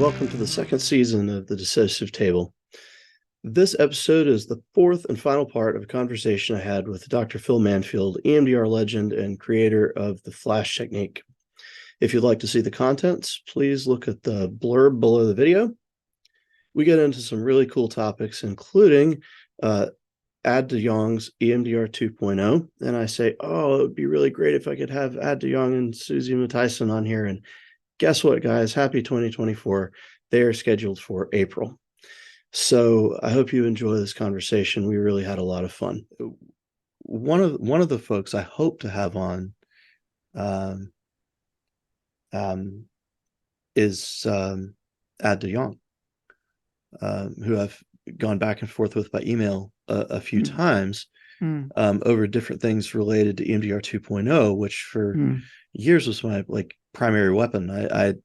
welcome to the second season of the Dissociative Table. This episode is the fourth and final part of a conversation I had with Dr. Phil Manfield, EMDR legend and creator of the Flash technique. If you'd like to see the contents, please look at the blurb below the video. We get into some really cool topics, including Ad de Jongh's EMDR 2.0. And I say, oh, it would be really great if I could have Ad de Jongh and Susie Matthijssen on here. And guess what, guys? Happy 2024. They are scheduled for April. So I hope you enjoy this conversation. We really had a lot of fun. One of the folks I hope to have on is Ad de Jongh, who I've gone back and forth with by email a few times over different things related to EMDR 2.0, which for years was my primary weapon. And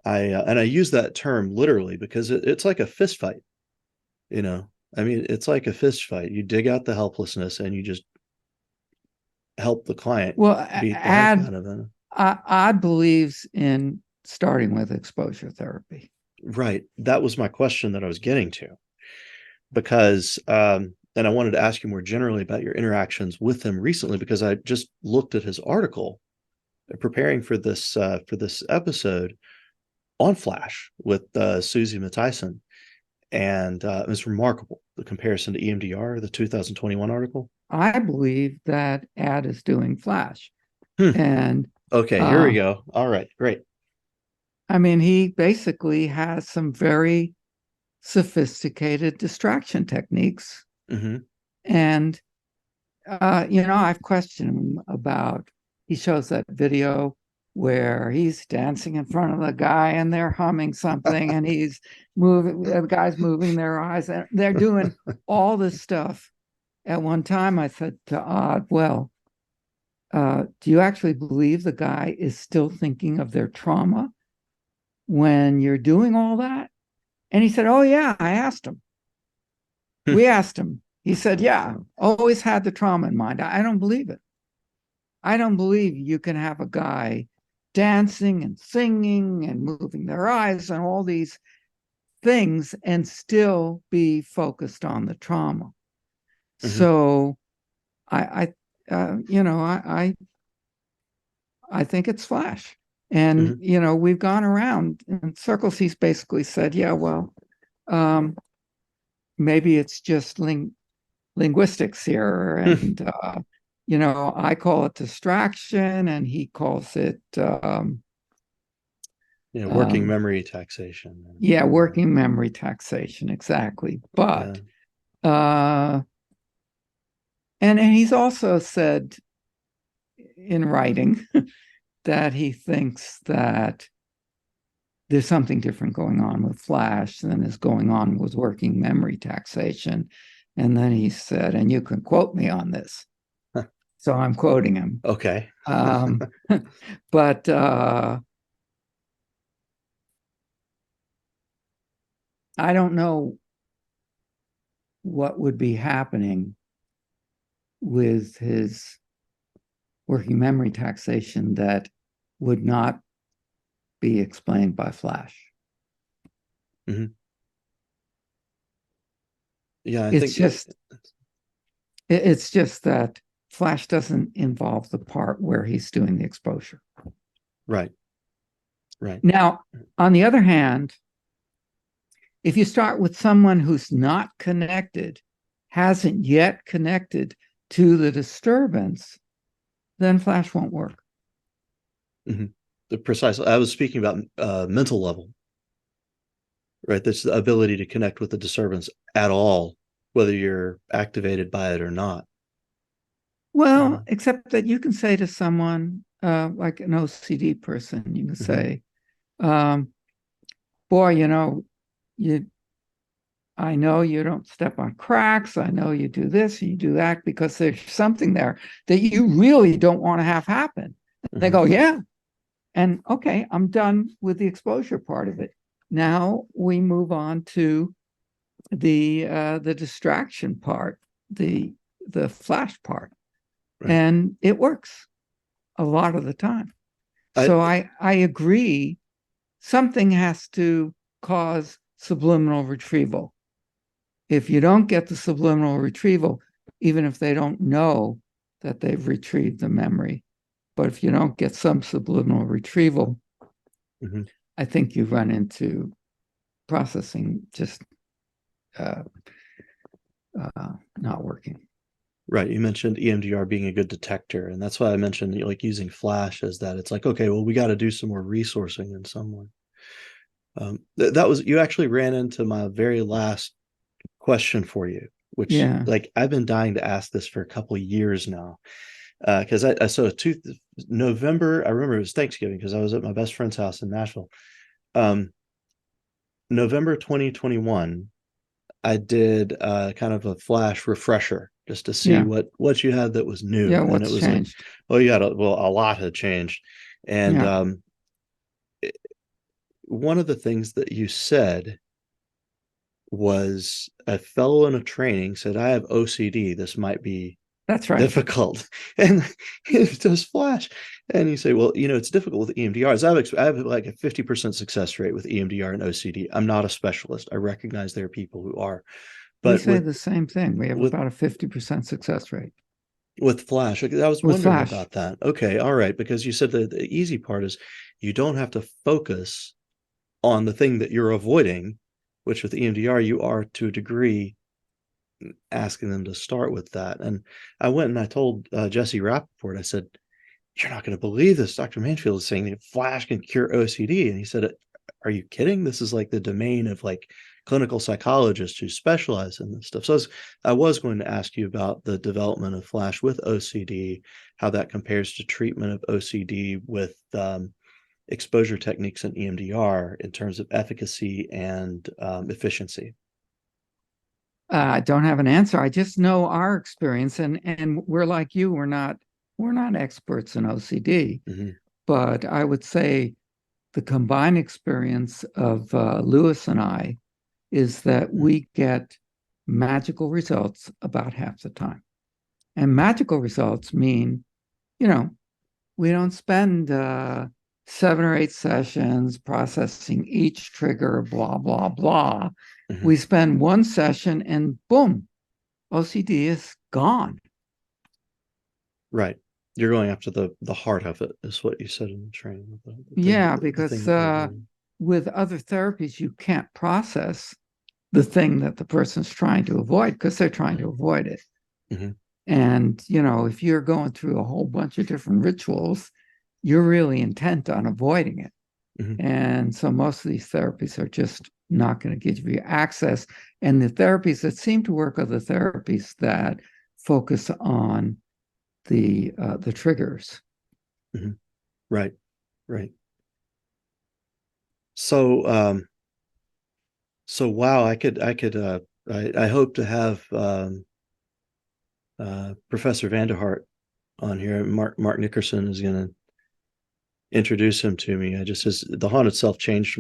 I use that term literally because it's like a fist fight. I mean, it's like a fist fight. You dig out the helplessness and you just help the client beat the heck out of them. Ad believes in starting with exposure therapy. Right. That was my question that I was getting to, because and I wanted to ask you more generally about your interactions with him recently, because I just looked at his article preparing for this episode on Flash with Susie Matthijssen, and it was remarkable, the comparison to EMDR, the 2021 article. I believe that Ad is doing Flash. And okay, here we go. All right, great. I mean, he basically has some very sophisticated distraction techniques. And I've questioned him about, he shows that video where he's dancing in front of the guy and they're humming something and he's moving, the guy's moving their eyes and they're doing all this stuff. At one time I said to Ad, well, do you actually believe the guy is still thinking of their trauma when you're doing all that? And he said, oh yeah, I asked him. We asked him. He said, yeah, always had the trauma in mind. I don't believe it. I don't believe you can have a guy dancing and singing and moving their eyes and all these things and still be focused on the trauma. So I think it's Flash. And, we've gone around in circles. He's basically said, yeah, well, maybe it's just linguistics here. And, I call it distraction and he calls it working memory taxation. Yeah, working memory taxation, exactly. But and he's also said in writing that he thinks that there's something different going on with Flash than is going on with working memory taxation. And then he said, and you can quote me on this. So I'm quoting him. Okay. But I don't know what would be happening with his working memory taxation that would not be explained by Flash. Yeah, it's just that Flash doesn't involve the part where he's doing the exposure. Right. Now, on the other hand, if you start with someone who's not connected, hasn't yet connected to the disturbance, then Flash won't work. Precisely. I was speaking about mental level, right? That's the ability to connect with the disturbance at all, whether you're activated by it or not. Well, except that you can say to someone, like an OCD person, you can say, boy, I know you don't step on cracks. I know you do this, you do that, because there's something there that you really don't want to have happen. They go, yeah. And okay, I'm done with the exposure part of it. Now we move on to the distraction part, the Flash part. Right. And it works a lot of the time. So I agree something has to cause subliminal retrieval. If you don't get the subliminal retrieval, even if they don't know that they've retrieved the memory, but if you don't get some subliminal retrieval, I think you run into processing just not working. Right. You mentioned EMDR being a good detector, and that's why I mentioned like using Flash as that. It's like, okay, well, we got to do some more resourcing in some way. That was, you actually ran into my very last question for you, which like I've been dying to ask this for a couple of years now. Because I saw November, I remember it was Thanksgiving because I was at my best friend's house in Nashville. November 2021, I did kind of a Flash refresher just to see what you had that was new. Yeah, and it was changed? Like, well, a lot had changed. And one of the things that you said was a fellow in a training said, I have OCD. This might be difficult. And it does Flash. And you say, well, it's difficult with EMDRs. I have like a 50% success rate with EMDR and OCD. I'm not a specialist. I recognize there are people who are. But we say the same thing. We have about a 50% success rate. With Flash. I was wondering about that. Okay, all right. Because you said the easy part is you don't have to focus on the thing that you're avoiding, which with EMDR, you are to a degree asking them to start with that. And I went and I told Jesse Rappaport, I said, you're not going to believe this. Dr. Manfield is saying that Flash can cure OCD. And he said, are you kidding? This is like the domain of like clinical psychologists who specialize in this stuff. So I was going to ask you about the development of Flash with OCD, how that compares to treatment of OCD with exposure techniques in EMDR in terms of efficacy and efficiency. I don't have an answer. I just know our experience, and we're like you. We're not experts in OCD, but I would say the combined experience of Lewis and I is that we get magical results about half the time. And magical results mean, we don't spend 7 or 8 sessions processing each trigger, blah, blah, blah. We spend one session and boom, OCD is gone. Right. You're going after the heart of it, is what you said in the training. Because with other therapies, you can't process the thing that the person's trying to avoid because they're trying to avoid it. And, if you're going through a whole bunch of different rituals, you're really intent on avoiding it. And so most of these therapies are just not going to give you access. And the therapies that seem to work are the therapies that focus on the triggers. Right. So wow, I hope to have Professor Vanderhart on here. Mark Nickerson is going to introduce him to me. The haunt itself changed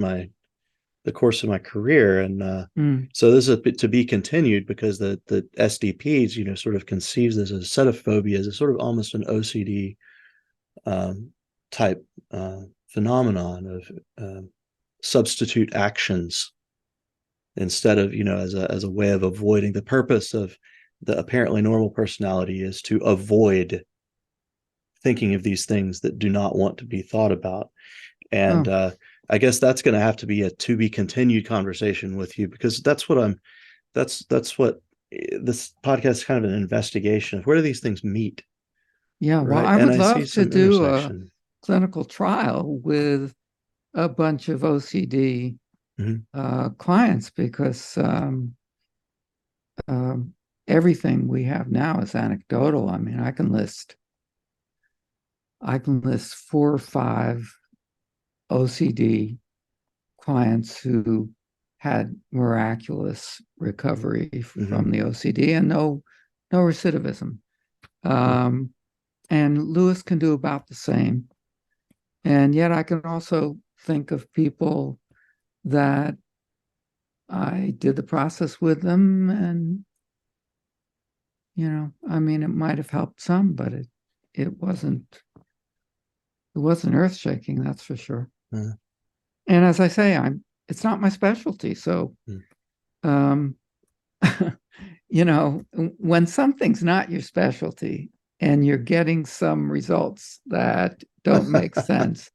the course of my career, and so this is to be continued because the SDPs, sort of conceives this as a set of phobias, as sort of almost an OCD type phenomenon of substitute actions instead of as a way of avoiding. The purpose of the apparently normal personality is to avoid thinking of these things that do not want to be thought about. And I guess that's going to have to be a to be continued conversation with you, because that's what this podcast is kind of an investigation of where do these things meet. Yeah, well, I would love to do a clinical trial with a bunch of OCD clients, because everything we have now is anecdotal. I mean, I can list 4 or 5 OCD clients who had miraculous recovery from the OCD and no recidivism. And Lewis can do about the same. And yet I can also think of people that I did the process with them, and it might have helped some, but it wasn't earth-shaking, that's for sure. And as I say, it's not my specialty. So, um, when something's not your specialty and you're getting some results that don't make sense,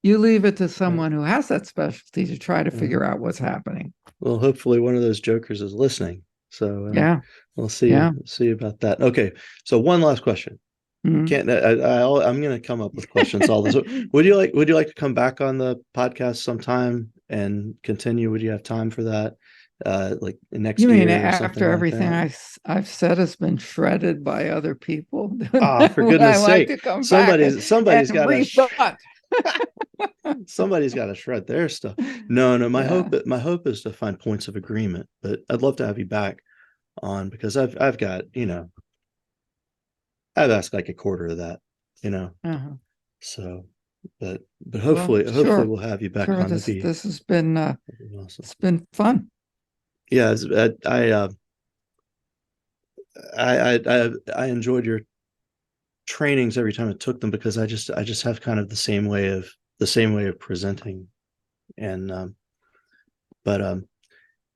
you leave it to someone who has that specialty to try to figure out what's happening. Well, hopefully one of those jokers is listening. So Yeah. we'll see. Yeah. See about that. Okay. So one last question. Mm-hmm. I'm going to come up with questions all this. Would you like to come back on the podcast sometime and continue? Would you have time for that? Like next You mean year or something after like everything that? I've said has been shredded by other people? Ah, for Would I goodness like sake. to come back Somebody's and got to rebut? somebody's got to shred their stuff. No, Yeah. my hope is to find points of agreement, but I'd love to have you back on because I've got, I've asked like a quarter of that, you know. Uh-huh. So, but Well, hopefully we'll have you back sure. on to This be this has been awesome. it's been fun. Yeah, I enjoyed your trainings every time I took them because I just have kind of the same way of presenting and but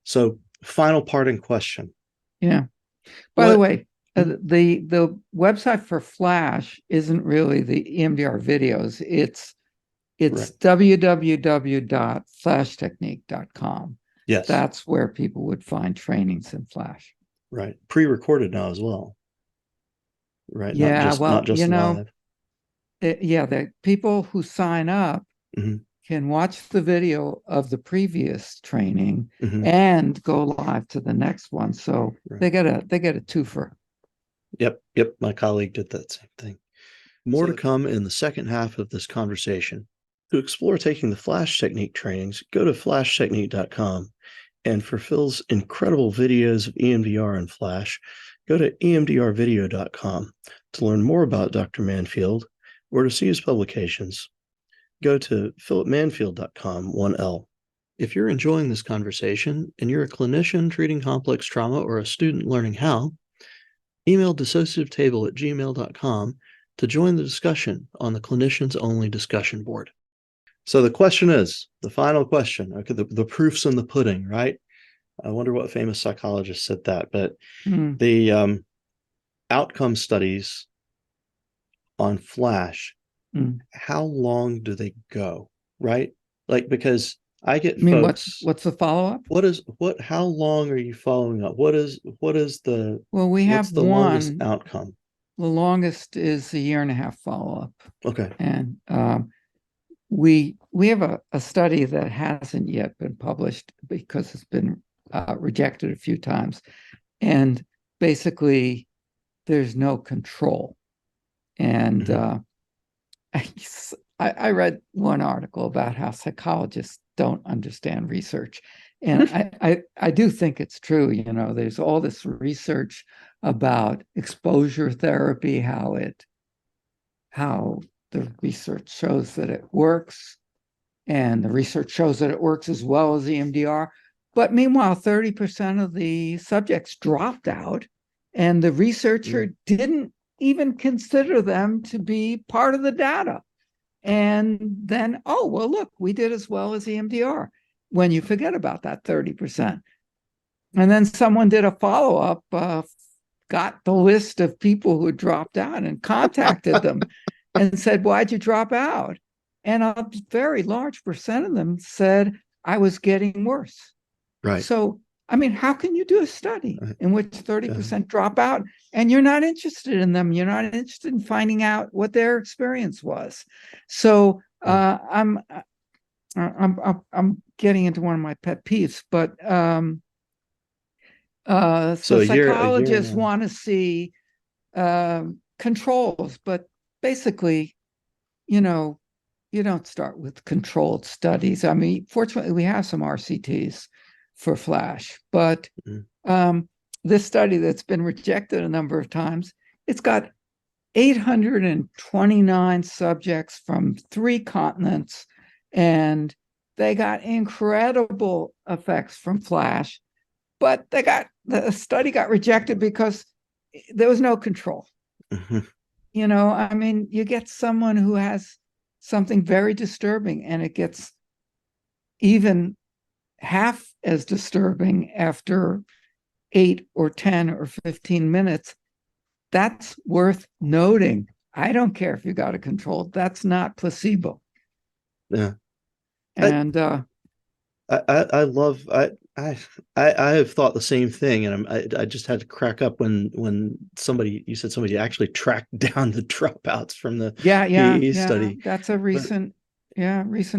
so final parting question. Yeah. By the What way, the website for Flash isn't really the EMDR videos. It's right. www.flashtechnique.com. Yes. That's where people would find trainings in Flash. Right. Pre-recorded now as well. Right. Yeah, Not well, just live. the people who sign up Mm-hmm. can watch the video of the previous training Mm-hmm. and go live to the next one. So Right. they get a twofer. Yep. My colleague did that same thing. More to come in the second half of this conversation. To explore taking the Flash Technique trainings, go to flashtechnique.com. And for Phil's incredible videos of EMDR and Flash, go to emdrvideo.com. To learn more about Dr. Manfield or to see his publications, go to philipmanfield.com, 1L. If you're enjoying this conversation and you're a clinician treating complex trauma or a student learning how, email dissociativetable@gmail.com to join the discussion on the Clinicians Only discussion board. So the question is, the final question, okay, the proof's in the pudding, right? I wonder what famous psychologist said that, but the outcome studies on Flash, how long do they go, right? Like, because I get folks, what's the follow-up? How long are you following up? What's the longest one. outcome? The longest is a 1.5 follow-up. Okay. And we have a study that hasn't yet been published because it's been rejected a few times. And basically, there's no control. And I read one article about how psychologists don't understand research. And I do think it's true. There's all this research about exposure therapy, how the research shows that it works, and the research shows that it works as well as EMDR. But meanwhile, 30% of the subjects dropped out, and the researcher didn't even consider them to be part of the data. And then, oh, well, look, we did as well as EMDR when you forget about that 30%. And then someone did a follow-up, got the list of people who dropped out and contacted them and said, why'd you drop out? And a very large percent of them said, I was getting worse. Right. So, I mean, how can you do a study in which 30% drop out and you're not interested in them? You're not interested in finding out what their experience was. So I'm getting into one of my pet peeves, but So the psychologists want to see controls, but basically, you don't start with controlled studies. I mean, fortunately, we have some RCTs for Flash, but this study that's been rejected a number of times, it's got 829 subjects from 3 continents, and they got incredible effects from Flash, but the study got rejected because there was no control. I mean, you get someone who has something very disturbing and it gets even half as disturbing after 8 or 10 or 15 minutes, that's worth noting. I don't care if you got it controlled. That's not placebo. Yeah. And I love I have thought the same thing, and I just had to crack up when you said somebody actually tracked down the dropouts from the PE study. That's a recent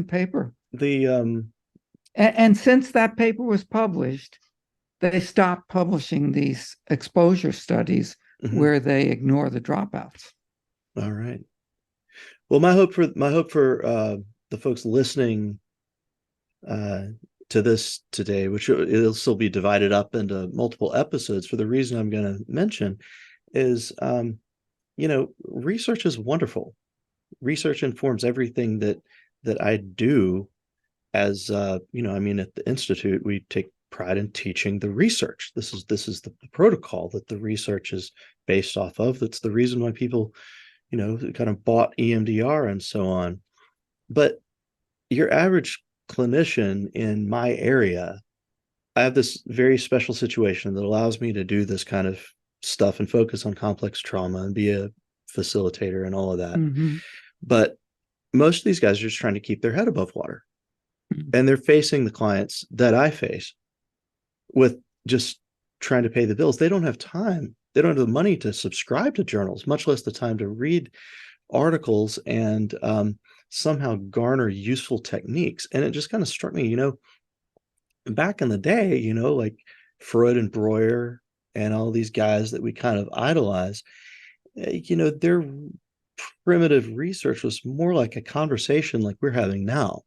paper. The And since that paper was published, they stopped publishing these exposure studies where they ignore the dropouts. All right. Well, my hope for the folks listening to this today, which it'll still be divided up into multiple episodes for the reason I'm going to mention, is research is wonderful. Research informs everything that I do. As at the Institute, we take pride in teaching the research. This is the protocol that the research is based off of. That's the reason why people kind of bought EMDR and so on. But your average clinician in my area, I have this very special situation that allows me to do this kind of stuff and focus on complex trauma and be a facilitator and all of that. But most of these guys are just trying to keep their head above water. And they're facing the clients that I face with just trying to pay the bills. They don't have time. They don't have the money to subscribe to journals, much less the time to read articles and somehow garner useful techniques. And it just kind of struck me, back in the day, like Freud and Breuer and all these guys that we kind of idolize, their primitive research was more like a conversation like we're having now.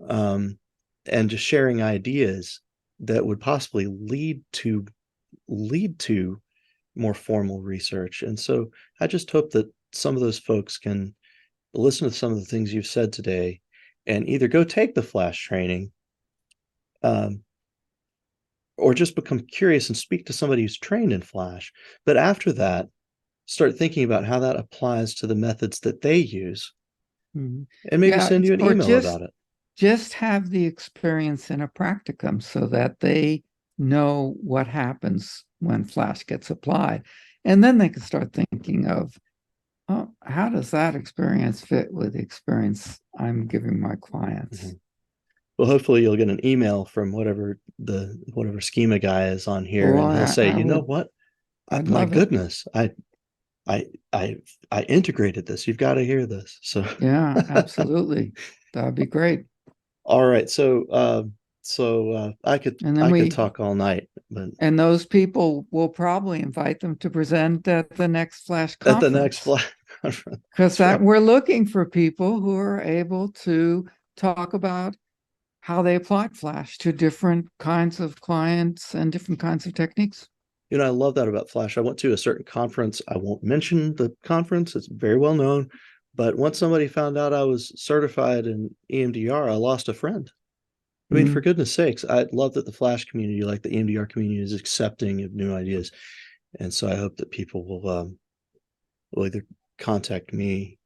And just sharing ideas that would possibly lead to more formal research. And so I just hope that some of those folks can listen to some of the things you've said today and either go take the flash training, or just become curious and speak to somebody who's trained in flash. But after that, start thinking about how that applies to the methods that they use, and maybe send you an email about it. Just have the experience in a practicum so that they know what happens when flash gets applied. And then they can start thinking of, oh, how does that experience fit with the experience I'm giving my clients? Well, hopefully you'll get an email from whatever schema guy is on here, and he'll say, you know what? My goodness, I integrated this. You've got to hear this. So yeah, absolutely. That'd be great. All right. So I could talk all night, but and those people will probably invite them to present at the next flash conference. At the next flash conference. Because we're looking for people who are able to talk about how they applied flash to different kinds of clients and different kinds of techniques. I love that about flash. I went to a certain conference. I won't mention the conference. It's very well known. But once somebody found out I was certified in EMDR, I lost a friend. I mean, for goodness sakes, I love that the flash community, like the EMDR community, is accepting of new ideas. And so I hope that people will either contact me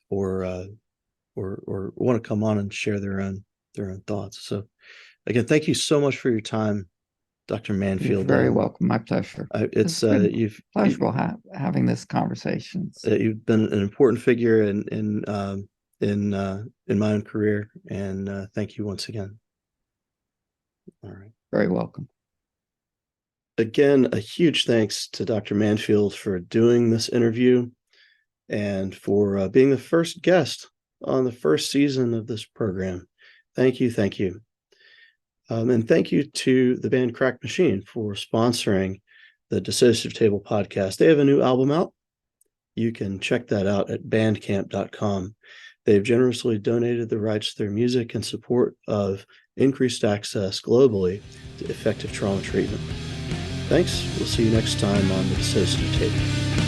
or want to come on and share their own thoughts. So again, thank you so much for your time, Dr. Manfield. You're very welcome. My pleasure. It's pleasurable having this conversation. You've been an important figure in my own career, and thank you once again. All right. Very welcome. Again, a huge thanks to Dr. Manfield for doing this interview and for being the first guest on the first season of this program. Thank you. Thank you. And thank you to the band Crack Machine for sponsoring the Dissociative Table podcast. They have a new album out. You can check that out at bandcamp.com. They've generously donated the rights to their music in support of increased access globally to effective trauma treatment. Thanks. We'll see you next time on the Dissociative Table.